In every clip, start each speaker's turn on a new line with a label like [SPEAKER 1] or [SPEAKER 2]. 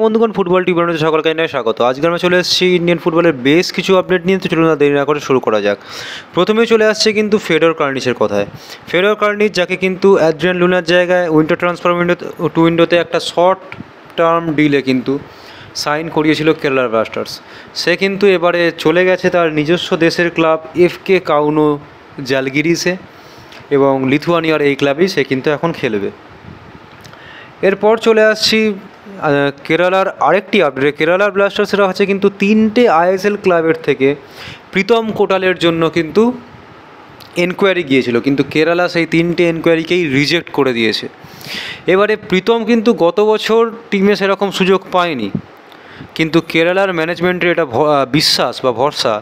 [SPEAKER 1] বন্ধুগণ, ফুটবল টিউটোরিয়ালে সকলকে জানাই স্বাগত। আজকে আমরা চলে এসেছি ইন্ডিয়ান ফুটবলের বেশ কিছু আপডেট নিয়ে। তো চলুন না দেরি না করে শুরু করা যাক। প্রথমেই চলে আসছে কিন্তু ফেডর কার্নিচের কথায়। ফেডর কার্নিচ, যাকে কিন্তু অ্যাড্রিয়ান লুনার জায়গায় উইন্টার ট্রান্সফার উইন্ডোতে একটা শর্ট টার্ম ডিলে কিন্তু সাইন করিয়েছিল কেরালা ব্লাস্টার্স। সে কিন্তু এবারে চলে গেছে তার নিজস্ব দেশের ক্লাব এফকে কাউনো জালগিরিসে, এবং লিথুয়ানিয়ার এই ক্লাবেই সে কিন্তু এখন খেলবে। এরপর চলে আসছি কেরালার আরেকটি আপডেট। কেরালার ব্লাস্টার্সরা হচ্ছে কিন্তু 3টে আইএসএল ক্লাবের থেকে প্রীতম কোটালের জন্য কিন্তু এনকোয়ারি গিয়েছিল, কিন্তু কেরালা সেই 3টে এনকোয়ারিকেই রিজেক্ট করে দিয়েছে। এবারে প্রীতম কিন্তু গত বছর টিমে সেরকম সুযোগ পায়নি, কিন্তু কেরালার ম্যানেজমেন্টের এটা বিশ্বাস বা ভরসা,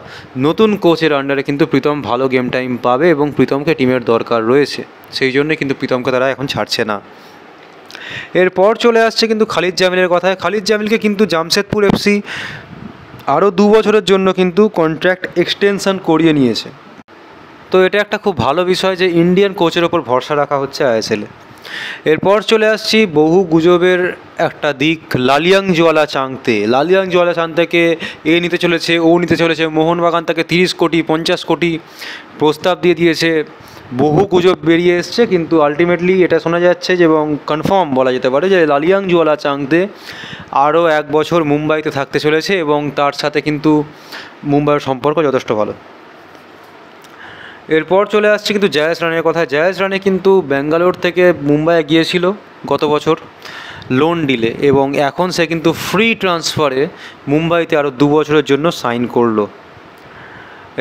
[SPEAKER 1] নতুন কোচের আন্ডারে কিন্তু প্রীতম ভালো গেম টাইম পাবে এবং প্রীতমকে টিমের দরকার রয়েছে, সেই জন্য কিন্তু প্রীতমকে তারা এখন ছাড়ছে না। এরপর চলে আসছে কিন্তু খালিদ জামিলের কথায়। খালিদ জামিলকে কিন্তু জামশেদপুর এফসি আরও 2 বছরের জন্য কিন্তু কন্ট্রাক্ট এক্সটেনশন করিয়ে নিয়েছে। তো এটা একটা খুব ভালো বিষয় যে ইন্ডিয়ান কোচের ওপর ভরসা রাখা হচ্ছে আইএসএলে। এরপর চলে আসছি বহু গুজবের একটা দিক, লালিয়াংজওয়ালা চাংতে। লালিয়াংজওয়ালা চাংতেকে নিতে চলেছে, ও নিতে চলেছে। মোহনবাগান তাকে 30 কোটি 50 কোটি প্রস্তাব দিয়ে দিয়েছে। বহু গুজব বেরিয়ে এসছে, কিন্তু আলটিমেটলি এটা শোনা যাচ্ছে যে, এবং কনফার্ম বলা যেতে পারে যে লালিয়াংজওয়ালা চাংতে আরও 1 বছর মুম্বাইতে থাকতে চলেছে, এবং তার সাথে কিন্তু মুম্বাইয়ের সম্পর্ক যথেষ্ট ভালো। এরপর চলে আসছে কিন্তু জায়েশ রানের কথা। জায়েশ রানে কিন্তু ব্যাঙ্গালোর থেকে মুম্বাইয়ে গিয়েছিল গত বছর লোন ডিলে, এবং এখন সে কিন্তু ফ্রি ট্রান্সফারে মুম্বাইতে আরও 2 বছরের জন্য সাইন করলো।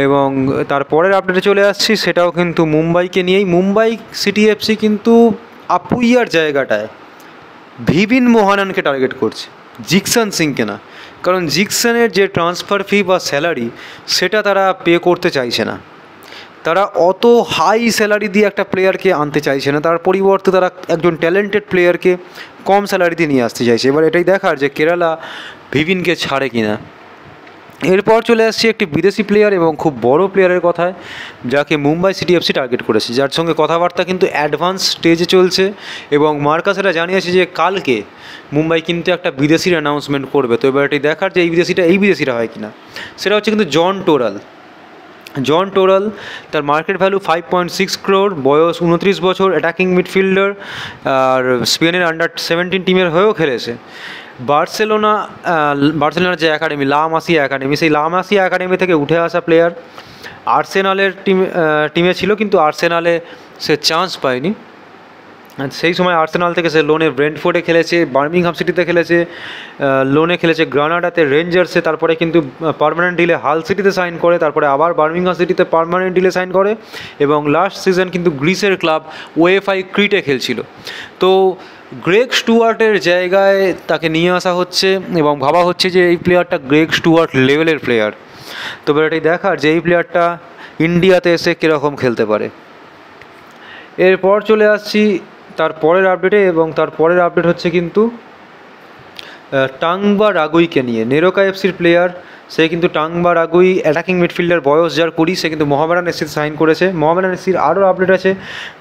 [SPEAKER 1] এবং তারপরের আপডেটে চলে আসছি, সেটাও কিন্তু মুম্বাইকে নিয়েই। মুম্বাই সিটি এফসি কিন্তু আপুইয়ার জায়গাটায় ভিভিন মোহানানকে টার্গেট করছে, জিকসন সিংকে না। কারণ জিকসনের যে ট্রান্সফার ফি বা স্যালারি, সেটা তারা পে করতে চাইছে না। তারা অত হাই স্যালারি দিয়ে একটা প্লেয়ারকে আনতে চাইছে না, তার পরিবর্তে তারা একজন ট্যালেন্টেড প্লেয়ারকে কম স্যালারিতে নিয়ে আসতে চাইছে। এবার এটাই দেখার যে কেরালা ভিভিনকে ছাড়ে কিনা। এরপর চলে আসছে একটি বিদেশি প্লেয়ার এবং খুব বড় প্লেয়ারের কথায়, যাকে মুম্বাই সিটি এফসি টার্গেট করেছে, যার সঙ্গে কথাবার্তা কিন্তু অ্যাডভান্স স্টেজে চলছে, এবং মার্কাসেরা জানিয়েছে যে কালকে মুম্বাই কিন্তু একটা বিদেশির অ্যানাউন্সমেন্ট করবে। তো এবার এটি দেখার যে এই বিদেশিরা হয় কিনা। সেটা হচ্ছে কিন্তু জন টোরাল। তার মার্কেট ভ্যালু 5.6 crore, বয়স 29 বছর, অ্যাটাকিং মিডফিল্ডার, আর স্পেনের আন্ডার-17 টিমের হয়েও খেলেছে। বার্সেলোনার যে একাডেমি, লা মাসিয়া একাডেমি, সেই লা মাসিয়া একাডেমি থেকে উঠে আসা প্লেয়ার। আর্সেনালের টিমে ছিল, কিন্তু আর্সেনালে সে চান্স পায়নি। সেই সময় আর্সেনাল থেকে সে লোনে ব্রেন্টফোর্ডে খেলেছে, বার্মিংহাম সিটিতে খেলেছে, লোনে খেলেছে গ্রানাডাতে, রেঞ্জার্সে, তারপরে কিন্তু পার্মানেন্ট ডিলে হাল সিটিতে সাইন করে, তারপরে আবার বার্মিংহাম সিটিতে পার্মানেন্ট ডিলে সাইন করে, এবং লাস্ট সিজন কিন্তু গ্রিসের ক্লাব ওএফআই ক্রিটে খেলছিল। তো গ্রেগ স্টুয়ার্টের জায়গায় তাকে নিয়ে আসা হচ্ছে, এবং ভাবা হচ্ছে যে এই প্লেয়ারটা গ্রেগ স্টুয়ার্ট লেভেলের প্লেয়ার। তো এটাই দেখার যে এই প্লেয়ারটা ইন্ডিয়াতে এসে কীরকম খেলতে পারে। এরপর চলে আসছি তারপরের আপডেটে, এবং তারপরের আপডেট হচ্ছে কিন্তু টাংবা রাগুইকে নিয়ে। নেরোকা এফসির প্লেয়ার সে কিন্তু টাংবা রাগুই, অ্যাটাকিং মিডফিল্ডার, বয়স যার 20, সে কিন্তু মোহামেডান এফসিতে সাইন করেছে। মোহামেডান এফসির আরও আপডেট আছে।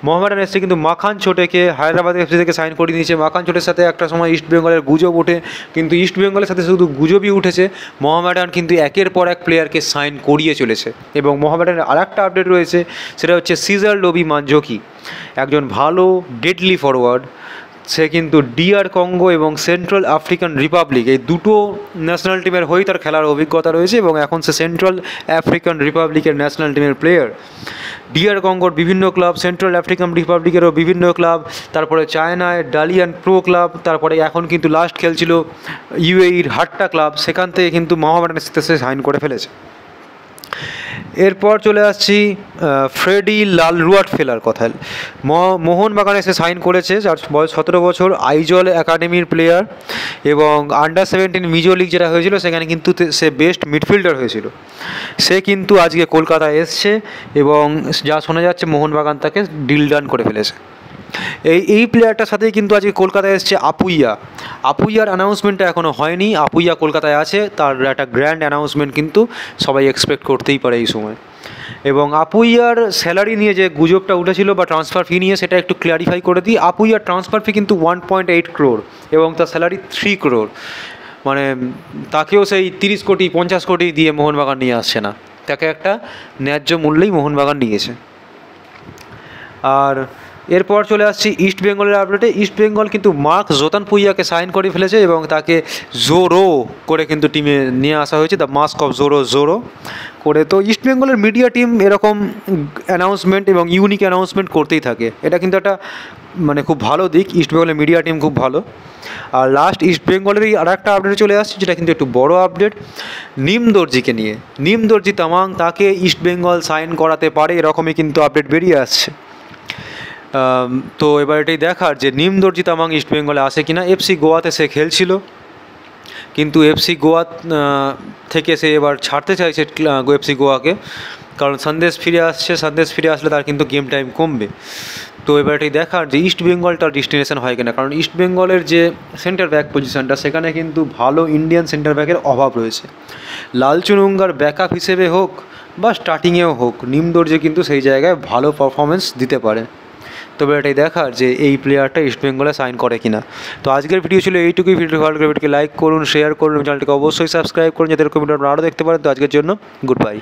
[SPEAKER 1] মোহামেডান এফসি কিন্তু মাখান ছোটেকে হায়দ্রাবাদ এফসি থেকে সাইন করে দিয়েছে। মাখান ছোটের সাথে একটা সময় ইস্ট বেঙ্গলের গুজব ওঠে, কিন্তু ইস্ট বেঙ্গলের সাথে শুধু গুজবই উঠেছে, মোহামেডান কিন্তু একের পর এক প্লেয়ারকে সাইন করিয়ে চলেছে। এবং মোহামেডানের আর একটা আপডেট রয়েছে, সেটা হচ্ছে সিজার লোবি মানজোকি, একজন ভালো ডেডলি ফরওয়ার্ড। সে কিন্তু ডিআর কঙ্গো এবং সেন্ট্রাল আফ্রিকান রিপাবলিক, এই দুটো ন্যাশনাল টিমের হয়েই তার খেলার অভিজ্ঞতা রয়েছে, এবং এখন সে সেন্ট্রাল আফ্রিকান রিপাবলিকের ন্যাশনাল টিমের প্লেয়ার। ডিআর কঙ্গোর বিভিন্ন ক্লাব, সেন্ট্রাল আফ্রিকান রিপাবলিকেরও বিভিন্ন ক্লাব, তারপরে চায়নায় ডালিয়ান প্রো ক্লাব, তারপরে এখন কিন্তু লাস্ট খেলছিল ইউএইর হাট্টা ক্লাব, সেখান থেকে কিন্তু মোহামেডানের সাথে সে সাইন করে ফেলেছে। এরপর চলে আসছি ফ্রেডি লালরুয়াট ফেলার কথায়। মোহনবাগানে সে সাইন করেছে, যার বয়স 17 বছর, আইজল একাডেমির প্লেয়ার, এবং আন্ডার-17 মিজো লিগ যেটা হয়েছিল সেখানে কিন্তু সে বেস্ট মিডফিল্ডার হয়েছিল। সে কিন্তু আজকে কলকাতায় এসছে, এবং যা শোনা যাচ্ছে মোহনবাগান তাকে ডিল ডান করে ফেলেছে। এই প্লেয়ারটার সাথেই কিন্তু আজকে কলকাতায় এসছে আপুইয়ার অ্যানাউন্সমেন্টটা এখনও হয়নি। আপুইয়া কলকাতায় আছে, তার একটা গ্র্যান্ড অ্যানাউন্সমেন্ট কিন্তু সবাই এক্সপেক্ট করতেই পারে এই সময়। এবং আপুইয়ার স্যালারি নিয়ে যে গুজবটা উঠেছিল বা ট্রান্সফার ফি নিয়ে, সেটা একটু ক্ল্যারিফাই করে দিই। আপুইয়ার ট্রান্সফার ফি কিন্তু 1.8 crore, এবং তার স্যালারি 3 crore। মানে তাকেও সেই 30 কোটি 50 কোটি দিয়ে মোহনবাগান নিয়ে আসছে না, তাকে একটা ন্যায্য মূল্যেই মোহনবাগান নিয়েছে। আর এরপর চলে আসছি ইস্ট বেঙ্গলের আপডেটে। ইস্ট বেঙ্গল কিন্তু মার্ক জোতানপুইয়াকে সাইন করে ফেলেছে এবং তাকে জোরো করে কিন্তু টিমে নিয়ে আসা হয়েছে, দ্য মাস্ক অফ জোরো করে। তো ইস্ট বেঙ্গলের মিডিয়া টিম এরকম অ্যানাউন্সমেন্ট এবং ইউনিক অ্যানাউন্সমেন্ট করতেই থাকে, এটা কিন্তু একটা মানে খুব ভালো দিক, ইস্ট বেঙ্গলের মিডিয়া টিম খুব ভালো। আর লাস্ট ইস্ট বেঙ্গলেরই আর একটা আপডেট চলে আসছে, যেটা কিন্তু একটু বড় আপডেট, নিম দর্জিকে নিয়ে। নিম দর্জি তামাং, তাকে ইস্ট বেঙ্গল সাইন করাতে পারে, এরকমই কিন্তু আপডেট বেরিয়ে আসছে। তো এবার এটাই দেখার যে নিম দর্জি তামাং ইস্ট বেঙ্গলে আসে কিনা। এফসি গোয়াতে সে খেলছিল, কিন্তু এফসি গোয়া থেকে সে এবার ছাড়তে চাইছে এফসি গোয়াকে, কারণ সন্দেশ ফিরে আসছে, সন্দেশ ফিরে আসলে তার কিন্তু গেম টাইম কমবে। তো এবার এটাই দেখার যে ইস্ট বেঙ্গলটার ডেস্টিনেশন হয় কিনা, কারণ ইস্ট বেঙ্গলের যে সেন্টার ব্যাক পজিশনটা, সেখানে কিন্তু ভালো ইন্ডিয়ান সেন্টার ব্যাকের অভাব রয়েছে। লালচুনুঙ্গার ব্যাকআপ হিসেবে হোক বা স্টার্টিংয়েও হোক, নিম দর্জি কিন্তু সেই জায়গায় ভালো পারফরমেন্স দিতে পারে। তবে এটাই দেখার যে এই প্লেয়ারটা ইস্ট বেঙ্গলে সাইন করে কিনা। তো আজকের ভিডিও ছিল এইটুকুই। ভিডিও ভালো করে ভিডিওকে লাইক করুন, শেয়ার করুন, চ্যানেলটিকে অবশ্যই সাবস্ক্রাইব করুন যাতে এরকম ভিডিও আপনারা আরও দেখতে পারেন। তো আজকের জন্য গুড বাই।